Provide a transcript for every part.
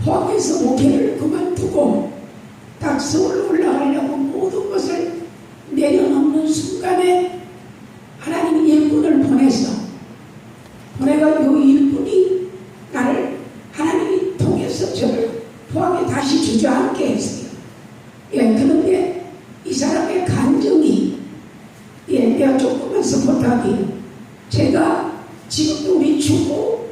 포항에서 목회를 그만두고 딱 서울로 올라가려고 모든 것을 내려놓는 순간에 하나님이 일꾼을 보내가 요 일꾼이 나를 하나님이 통해서 저를 포항에 다시 주저앉게 했어요. 예, 그런데 이 사람의 감정이, 예, 내가 조금만 서포트하기, 제가 지금도 우리 주고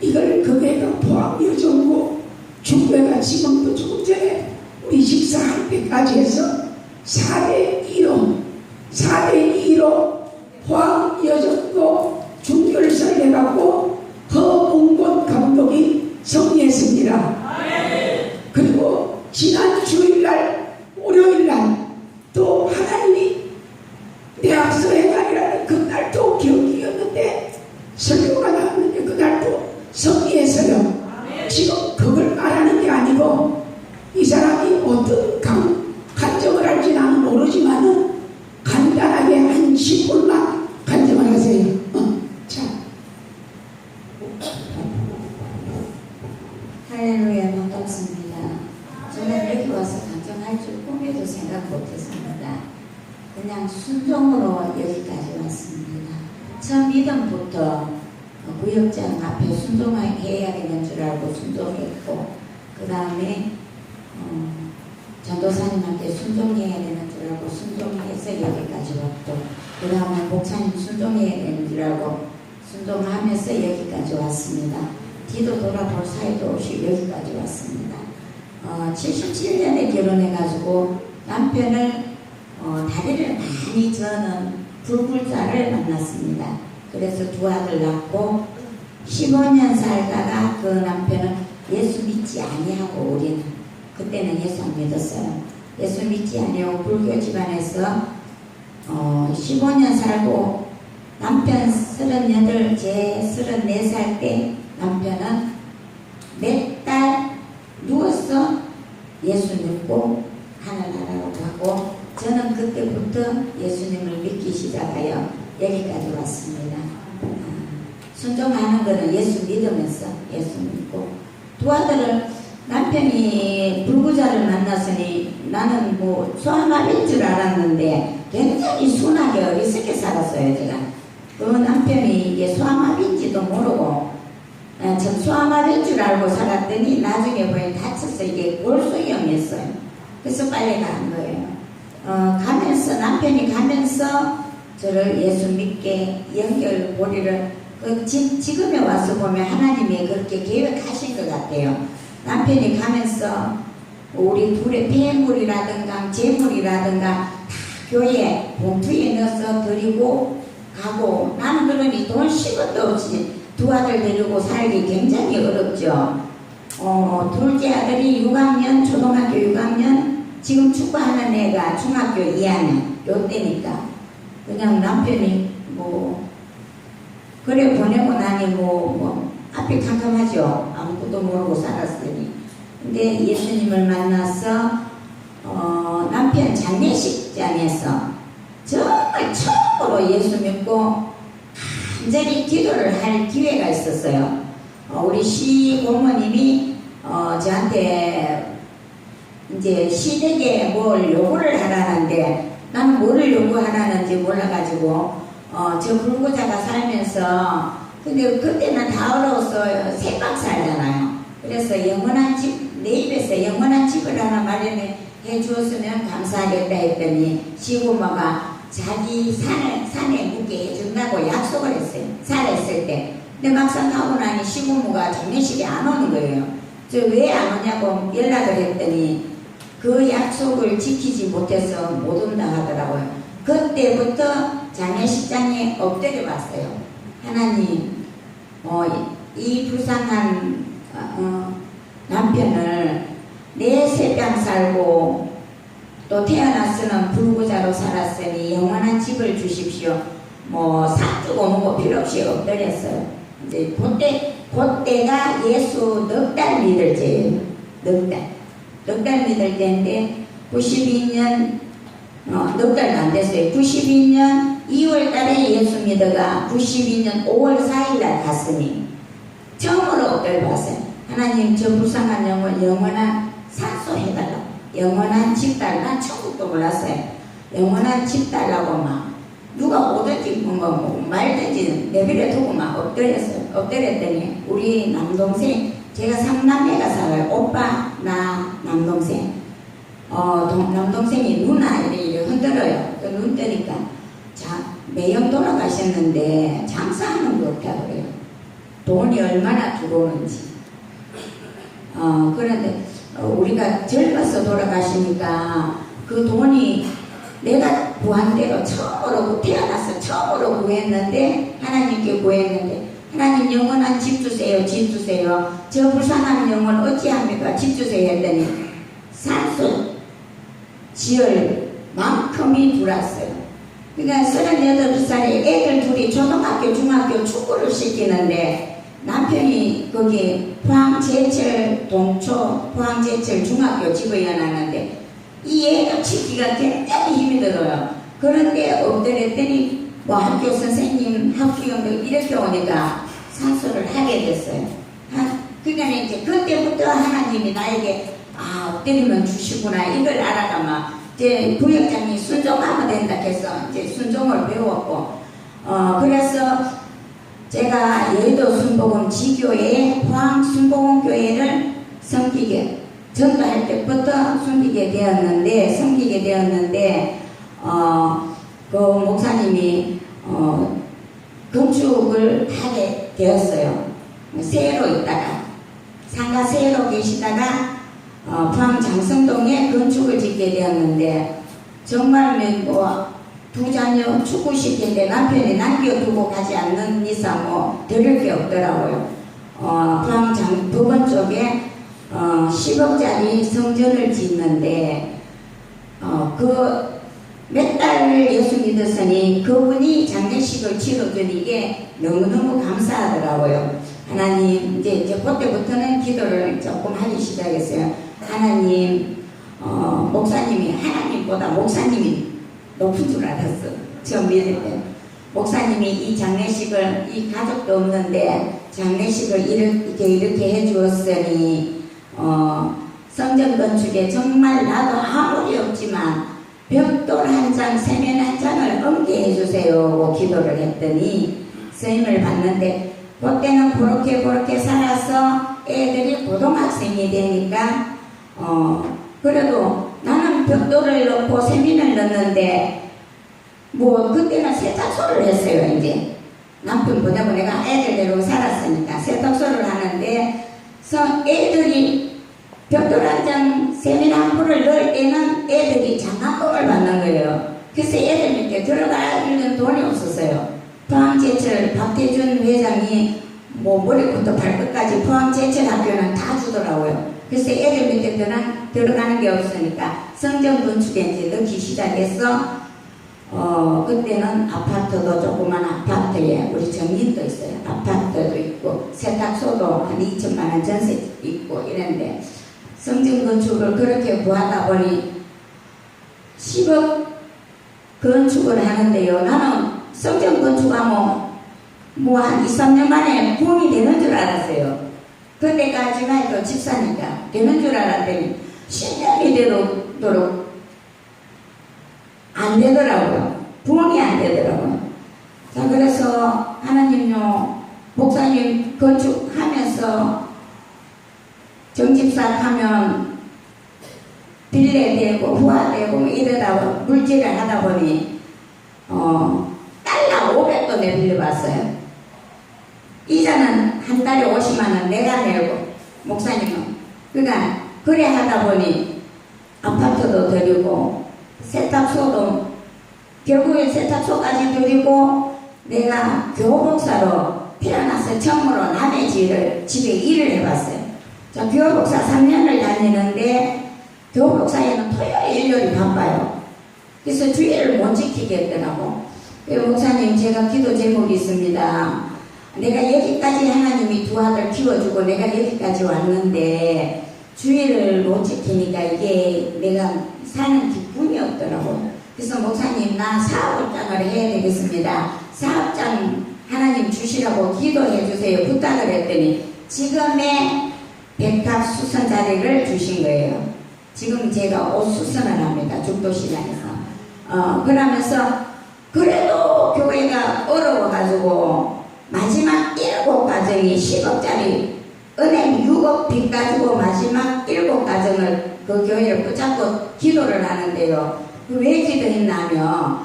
이걸 그게가 포항 여정고 중배가 지금도 조금 전에 우리 식사할 때까지 해서 4대2로 포항 여정고 중결설 해갖고 허웅곤 감독이 승리했습니다. 그리고 지난 주일날 월요일날 또 하나님이 대학서 행하리라는 그날도 기억이었는데 설교가 나왔는데 그날도 승리했어요. 지금 그걸 말하는 게 아니고 이 사람이 어떤 간정을 할지 나는 모르지만은 간단하게 한 10분만 간정을 하세요. 자. 할렐루야, 반갑습니다. 저는 여기 와서 간정할 줄 꿈에도 생각 못했습니다. 그냥 순종으로 여기까지 왔습니다. 처음 믿음부터 구역장 앞에 순종해야 되는 줄 알고 순종했고, 그 다음에 전도사님한테 순종해야 되는 줄 알고 순종해서 여기까지 왔고, 그 다음에 목사님 순종해야 되는 줄 알고 순종하면서 여기까지 왔습니다. 뒤도 돌아볼 사이도 없이 여기까지 왔습니다. 77년에 결혼해가지고 남편을 다리를 많이 저는 불굴자를 만났습니다. 그래서 두 아들 낳고 15년 살다가 그 남편은 예수 믿지 아니하고, 우리는 그때는 예수 안 믿었어요. 예수 믿지 아니하고 불교 집안에서 15년 살고 남편 38, 제 34살 때 남편은 몇 달 누워서 예수 믿고 하늘나라로 가고, 저는 그때부터 예수님을 믿기 시작하여 여기까지 왔습니다. 순종하는 것은 예수 믿으면서 예수 믿고, 두 아들을 남편이 불구자를 만났으니 나는 뭐 소아마비인 줄 알았는데 굉장히 순하게 어리석게 살았어요. 제가 그 남편이 이게 소아마비인지도 모르고 전 소아마비인 줄 알고 살았더니 나중에 보니 다쳐서 이게 골수염이었어요. 그래서 빨리 간 거예요. 가면서 남편이 가면서 저를 예수 믿게 연결 고리를 지금에 와서 보면 하나님이 그렇게 계획하신 것 같아요. 남편이 가면서 우리 둘의 폐물이라든가 재물이라든가 다 교회 봉투에 넣어서 드리고 가고, 나는 그러니 돈 10원도 없이 두 아들 데리고 살기 굉장히 어렵죠. 둘째 아들이 6학년, 초등학교 6학년, 지금 축구하는 애가 중학교 2학년, 요때니까 그냥 남편이 뭐 그래 보내고 나니 앞이 캄캄하죠. 아무것도 모르고 살았으니. 근데 예수님을 만나서 남편 장례식장에서 정말 처음으로 예수 믿고 간절히 기도를 할 기회가 있었어요. 우리 시고모님이 저한테 이제 시댁에 뭘 요구를 하라는데 나는 뭐를 요구하라는지 몰라가지고 저 불구자가 살면서, 근데 그때는 다 어려워서 새빵 살잖아요. 그래서 영원한 집, 내 입에서 영원한 집을 하나 마련해 주었으면 감사하겠다 했더니 시고모가 자기 산에 묵게 해준다고 약속을 했어요. 살았을 때. 근데 막상 가고 나니 시고모가 장례식에 안 오는 거예요. 저 왜 안 오냐고 연락을 했더니 그 약속을 지키지 못해서 못 온다 하더라고요. 그때부터 장례식장에 엎드려 봤어요. 하나님, 이 불쌍한 남편을 내 새빵 살고 또 태어났으면 불구자로 살았으니 영원한 집을 주십시오. 사주고 뭐고 필요 없이 엎드렸어요. 이제 그때가 예수 넉 달 믿을 때예요. 넉 달 믿을 때인데 92년 넉 달도 안 됐어요. 92년 2월 달에 예수 믿어가 92년 5월 4일 날 갔으니 처음으로 엎드려 봤어요. 하나님 저 불쌍한 영혼 영원한 산소 해달라고, 영원한 집 달라. 천국도 몰랐어요. 영원한 집 달라고 막 누가 오든지 뭐 말든지 내버려 두고 막 엎드렸어요. 엎드렸더니 우리 남동생, 제가 3남매가 살아요. 오빠, 나, 남동생. 남동생이 누나 이렇게 흔들어요. 눈 뜨니까 자, 매형 돌아가셨는데 장사하는 거 없다고 그래요. 돈이 얼마나 들어오는지. 그런데 우리가 젊어서 돌아가시니까 그 돈이 내가 구한 대로 처음으로, 태어나서 처음으로 구했는데, 하나님께 구했는데, 하나님 영원한 집 주세요, 집 주세요. 저 불쌍한 영혼 어찌합니까? 집 주세요 했더니 산소 지을 만큼이 들어왔어요. 그러니까 38살에 애들 둘이 초등학교, 중학교 축구를 시키는데, 남편이 거기 포항제철 동초, 포항제철 중학교 집어여놨는데, 이 애가 치기가 굉장히 힘이 들어요. 그런데 엎드렸더니 뭐 학교 선생님, 학부형들 이렇게 오니까 산소를 하게 됐어요. 그러니까 이제 그때부터 하나님이 나에게 엎드리면 주시구나 이걸 알아가면 이제 부역장이 순종하면 된다 해서 이제 순종을 배웠고, 그래서 제가 여의도 순복음 지교회 포항 순복음교회를 섬기게 전도할 때부터 섬기게 되었는데, 그 목사님이 건축을 하게 되었어요. 세로 있다가 상가 세로 계시다가 포항 장성동에 건축을 짓게 되었는데, 정말 뭐 두 자녀 축구시키는데 남편이 남겨두고 가지 않는 이상 뭐 들을 게 없더라고요. 포항 법원 쪽에 10억짜리 성전을 짓는데, 그 몇 달 예수 믿었으니 그분이 장례식을 치러주니 이게 너무너무 감사하더라고요. 하나님, 이제 그때부터는 기도를 조금 하기 시작했어요. 하나님, 목사님이, 하나님보다 목사님이 높은 줄 알았어. 처음 믿을 때. 목사님이 이 장례식을, 이 가족도 없는데 장례식을 이렇게 해주었으니, 성전 건축에 정말 나도 아무리 없지만 벽돌 한 장, 세면 한 장을 얹게 해주세요 기도를 했더니 쓰임을 받는데, 그때는 그렇게 살아서 애들이 고등학생이 되니까 그래도 나는 벽돌을 넣고 세면을 넣는데, 뭐 그때는 세탁소를 했어요. 이제 남편 보내고 내가 애들 데리고 살았으니까 세탁소를 하는데, 애들이 벽돌 한 장, 세면 한 풀을 넣을 때는 애들이 장학금을 받는 거예요. 그래서 애들 밑에 들어가는 돈이 없었어요. 포항제철 박태준 회장이 뭐 머리부터 발끝까지 포항제철 학교는 다 주더라고요. 그래서 애들 밑에 들어가는 게 없으니까 성전 건축에 이제 넣기 시작해서, 그때는 아파트도 조그만 아파트에 우리 정린도 있어요. 아파트도 있고 세탁소도 한 2천만 원 전세 있고 이랬는데, 성전 건축을 그렇게 구하다 보니 10억 건축을 하는데요. 나는 성전 건축하면 뭐 한 2, 3년 만에 붐이 되는 줄 알았어요. 그때까지만 해도 집사니까 되는 줄 알았더니 10년이 되도록 안 되더라고요. 붐이 안 되더라고요. 자, 그래서 하나님요, 목사님 건축하면서 정집사 하면 빌레되고 후화되고 이러다 물질을 하다 보니 달러 500도 내빌려봤어요. 이자는 한 달에 50만원 내가 내고, 목사님은. 그러니까 그래 하다 보니 아파트도 드리고 세탁소도, 결국에 세탁소까지 드리고, 내가 교복사로 태어나서 처음으로 남의 집에 일을 해봤어요. 자, 교복사 3년을 다니는데 교복사에는 토요일 일요일이 바빠요. 그래서 주일을 못 지키겠더라고. 목사님, 제가 기도 제목이 있습니다. 내가 여기까지 하나님이 두 아들 키워주고 내가 여기까지 왔는데 주일을 못 지키니까 이게 내가 사는 기쁨이 없더라고. 그래서 목사님, 나 사업장을 해야 되겠습니다. 사업장 하나님 주시라고 기도해 주세요 부탁을 했더니, 지금의 백합 수선 자리를 주신 거예요. 지금 제가 옷 수선을 합니다. 죽도시장에서. 그러면서 그래도 교회가 어려워가지고 마지막 7가정이 10억짜리 은행 6억 빚 가지고 마지막 7가정을 그 교회를 붙잡고 기도를 하는데요. 왜 기도했냐면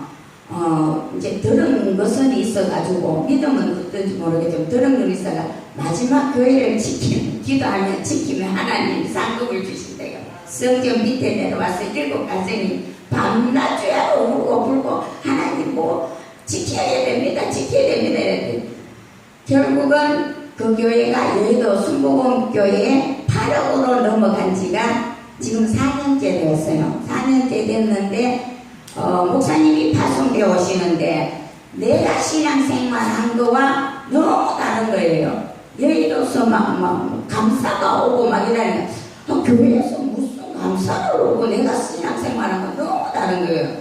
이제 들은 것은 있어가지고 믿음은 어떤지 모르겠지만 들은 건 있어가 마지막 교회를 기도하면 지키면 하나님이 상급을 주신대요. 성전 밑에 내려와서 7가정이 밤낮 죄하고 울고 불고 하나님 뭐 지켜야 됩니다. 지켜야 됩니다. 이랬더니 결국은 그 교회가 여의도 순복음 교회에 8억으로 넘어간 지가 지금 4년째 되었어요. 4년째 됐는데 목사님이 파송되어 오시는데 내가 신앙생활 한 거와 너무 다른 거예요. 여의도서 막 감사가 오고 막 이러니까 교회에서 무슨 감사를 오고 내가 신앙생활 한 거 너무 다른 거예요.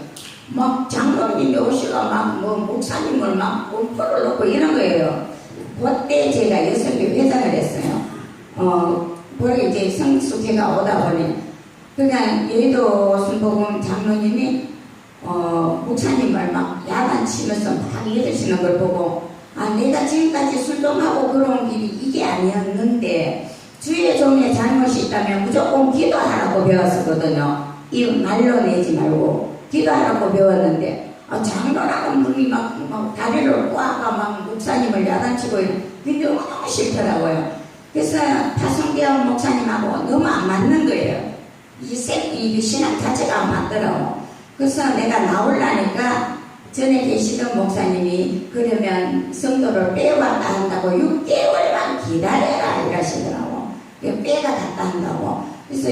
막 장로님이 오시가 막 목사님을 막 몸풀을 놓고 이런 거예요. 그때 제가 여성교 회장을 했어요. 그리고 이제 성숙회가 오다 보니 그냥 여의도 순복음 장로님이 목사님을 막 야단치면서 막 이러시는 걸 보고 내가 지금까지 술동하고 그런 길이 이게 아니었는데 주의 종의 잘못이 있다면 무조건 기도하라고 배웠었거든요. 이 말로 내지 말고 기도하라고 배웠는데 장로라는 분이 막 다리를 꽉 막 목사님을 야단치고 그게 너무 싫더라고요. 그래서 파송되어 목사님하고 너무 안 맞는 거예요. 이 신앙 자체가 안 맞더라고. 그래서 내가 나오려니까 전에 계시던 목사님이 그러면 성도를 빼왔다 한다고 6개월만 기다려라 이러시더라고. 빼가 갔다 한다고. 그래서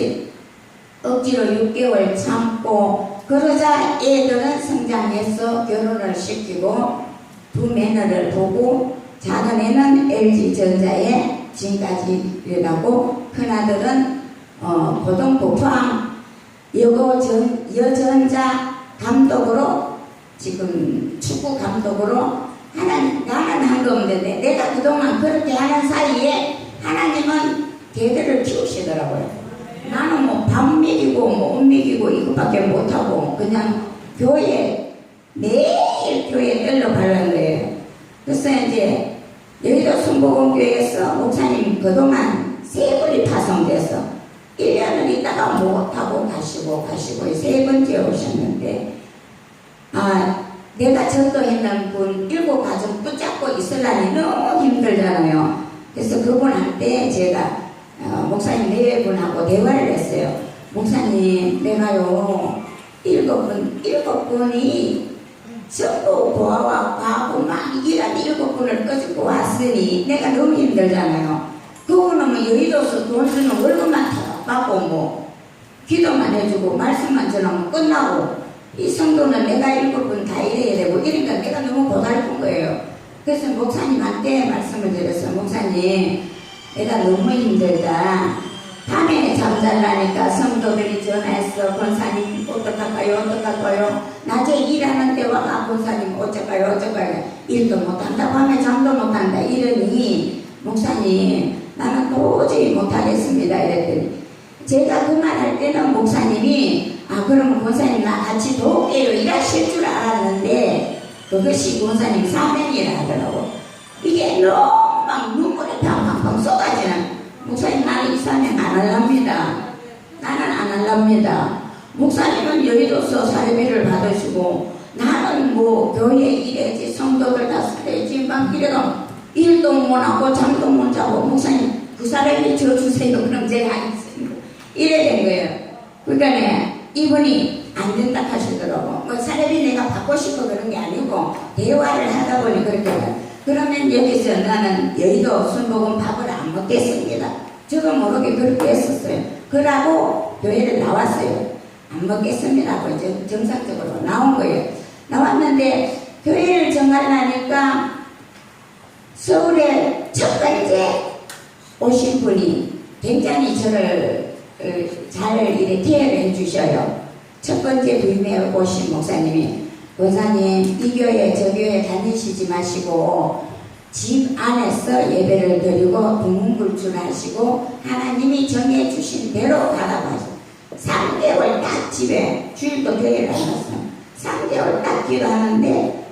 억지로 6개월 참고 그러자 애들은 성장해서 결혼을 시키고 두 며느리를 보고 작은 애는 LG전자에 지금까지 일하고 큰아들은 고등부 포항 여전자 감독으로 지금 축구 감독으로 나는 한 거 없는데 내가 그동안 그렇게 하는 사이에 하나님은 개들을 키우시더라고요. 나는 뭐 밥 먹이고 뭐 옷 먹이고 이것밖에 못하고 그냥 매일 교회에 떨러 가는 거예요. 그래서 이제 여의도 순복음교회에서 목사님 그동안 3분이 파송돼서 1년을 있다가 못하고 가시고 3번째 오셨는데 내가 전도했는 분 7가정 붙잡고 있으려니 너무 힘들잖아요. 그래서 그분한테 제가 목사님 4분하고 대화를 했어요. 목사님 내가요 7분이 전도 보아와 가고 막 이런 7분을 꺼지고 왔으니 내가 너무 힘들잖아요. 그분은 뭐 여의도서 돈 주는 월급만 다 받고 뭐 기도만 해주고 말씀만 전하면 끝나고 이 성도는 내가 7분 다 일해야 되고 이러니까 내가 너무 고달픈 거예요. 그래서 목사님한테 말씀을 드렸어요. 목사님 내가 너무 힘들다. 밤에 잠잘라니까 성도들이 전화해서 권사님 어떡할까요? 낮에 일하는 때와 권사님 어쩔까요? 일도 못한다고 하면 잠도 못한다 이러니 목사님 나는 도저히 못하겠습니다 이랬더니 제가 그 말 할 때는 목사님이 그러면 권사님 나 같이 도울게요 일하실 줄 알았는데 그것이 권사님 사명이라 하더라고. 이게 너무 막 눈물이 팡팡팡 쏟아지는 목사님 나는 이 사명 안 할랍니다. 나는 안 할랍니다. 목사님은 여의도서 사례비를 받으시고 나는 뭐 교회 일해야지 성도들 다 살아야지 막 이래가 일도 못하고 잠도 못 자고 목사님 그 사례비 줘주세요. 그럼 제가 하겠습니다. 이래 된 거예요. 그러니까 이분이 안 된다 하시더라고. 뭐 사례비 내가 받고 싶어 그런 게 아니고 대화를 하다 보니 그렇게 그러면 여기서 나는 여의도 순복음 밥을 안 먹겠습니다. 저도 모르게 그렇게 했었어요. 그러고 교회를 나왔어요. 안 먹겠습니다 하고 정상적으로 나온 거예요. 나왔는데 교회를 정하려니까 서울에 첫 번째 오신 분이 굉장히 저를 잘 이렇게 케어를 해주셔요. 첫 번째 부임에 오신 목사님이 권사님 이 교회 저 교회 다니시지 마시고 집 안에서 예배를 드리고 두문불출하시고 하나님이 정해주신 대로 가라고 하죠. 3개월 딱 집에 주일도 교회를 안 갔어요. 3개월 딱 기도하는데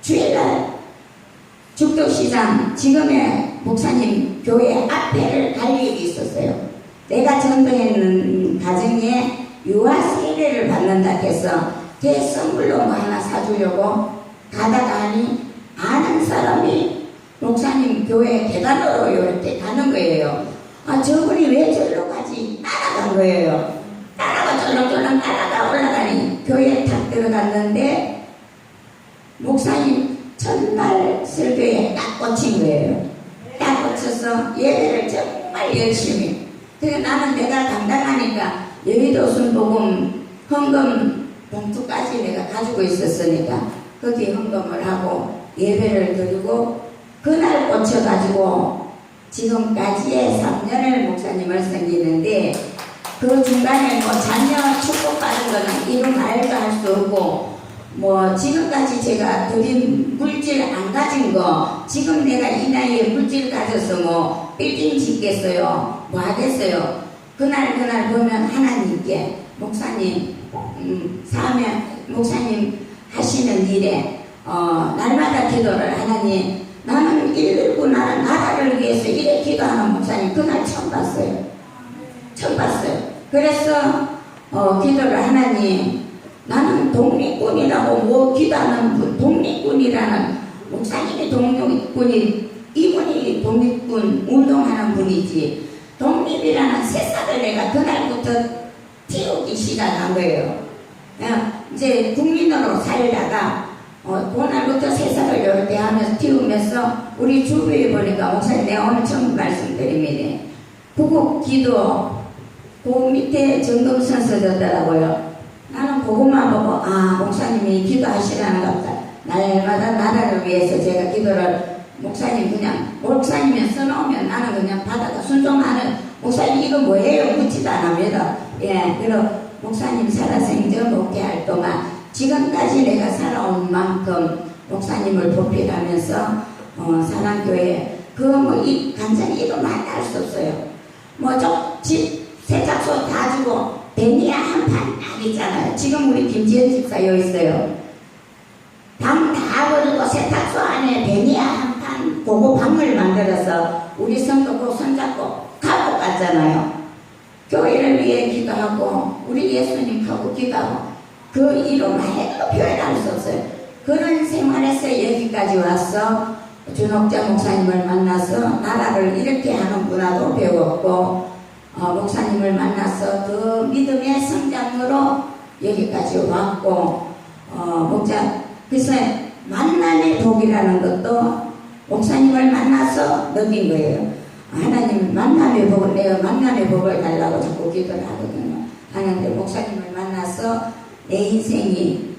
주일날 죽도시장 지금의 목사님 교회 앞에를 갈 일이 있었어요. 내가 전도했는 가정에 유아 세례를 받는다 해서 제 선물로 뭐 하나 사주려고 가다가 하니 아는 사람이 목사님 교회 계단으로 이렇게 가는 거예요. 아, 저분이 왜 저리로 가지? 따라간 거예요. 따라가 쫄랑쫄랑 따라가 올라가니 교회에 탁 들어갔는데 목사님 첫날 설교에 딱 꽂힌 거예요. 딱 꽂혀서 예배를 정말 열심히. 그래서 나는 내가 당당하니까 여의도 순복음 헌금 봉투까지 내가 가지고 있었으니까 거기 헌금을 하고 예배를 드리고 그날 꽂혀가지고 지금까지의 3년을 목사님을 섬기는데 그 중간에 뭐 자녀 축복받은 거는 이루 말도 할 수 없고 뭐 지금까지 제가 드린 물질 안 가진 거 지금 내가 이 나이에 물질 가져서 뭐 빌딩 짓겠어요 뭐 하겠어요. 그날 보면 하나님께 목사님 사면 목사님 하시는 일에 날마다 기도를 하나님 나는 119 나라를 위해서 이래 기도하는 목사님 그날 처음 봤어요. 그래서 기도를 하나님 나는 독립군이라고 뭐 기도하는 분 독립군이라는 목사님이 독립군이 이분이 독립군 운동하는 분이지 독립이라는 새싹을 내가 그날부터 띄우기 시작한 거예요. 이제 국민으로 살다가 그날부터 새싹을 이렇게 하면서 띄우면서 우리 주부에 보니까 목사님 내가 오늘 처음 말씀드립니다. 구국 기도 그 밑에 점검선 써졌더라고요. 나는 그것만 보고 목사님이 기도하시라는 것 같다. 날마다 나라를 위해서 제가 기도를 목사님이 써놓으면 나는 그냥 받아가 순종하는 목사님 이거 뭐예요? 묻지도 안 합니다. 그리고 목사님 살아생전 목회할 동안 지금까지 내가 살아온 만큼 목사님을 보필하면서 사랑교회 이 간장이 이거 만날 수 없어요. 집 세탁소 다 주고 베니아 한 판 딱 있잖아요. 지금 우리 김지현 집사 여기 있어요. 방 다 버리고 세탁소 안에 베니아 한 판 그거 방을 만들어서 우리 성도 꼭 손잡고 가고 갔잖아요. 교회를 위해 기도하고 우리 예수님하고 기도하고 그 이름 말로 표현할 수 없어요. 그런 생활에서 여기까지 와서 준옥자 목사님을 만나서 나라를 이렇게 하는 문화도 배웠고 목사님을 만나서 그 믿음의 성장으로 여기까지 왔고 그래서 만남의 복이라는 것도 목사님을 만나서 느낀 거예요. 하나님 만남의 복을 내가 만남의 복을 달라고 자꾸 기도를 하거든요. 하는데 목사님을 만나서 내 인생이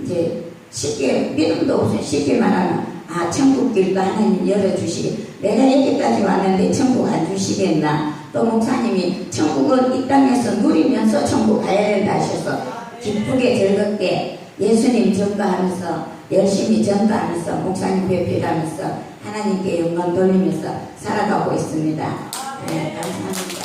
이제 쉽게 믿음도 없어요. 쉽게 말하면 천국 길도 하나님 열어주시게 내가 여기까지 왔는데 천국 안 주시겠나. 또 목사님이 천국은 이 땅에서 누리면서 천국 가야 된다 하셔서 기쁘게 즐겁게 예수님 전도하면서 열심히 전도하면서 목사님 배필하면서 하나님께 영광 돌리면서 살아가고 있습니다. 감사합니다.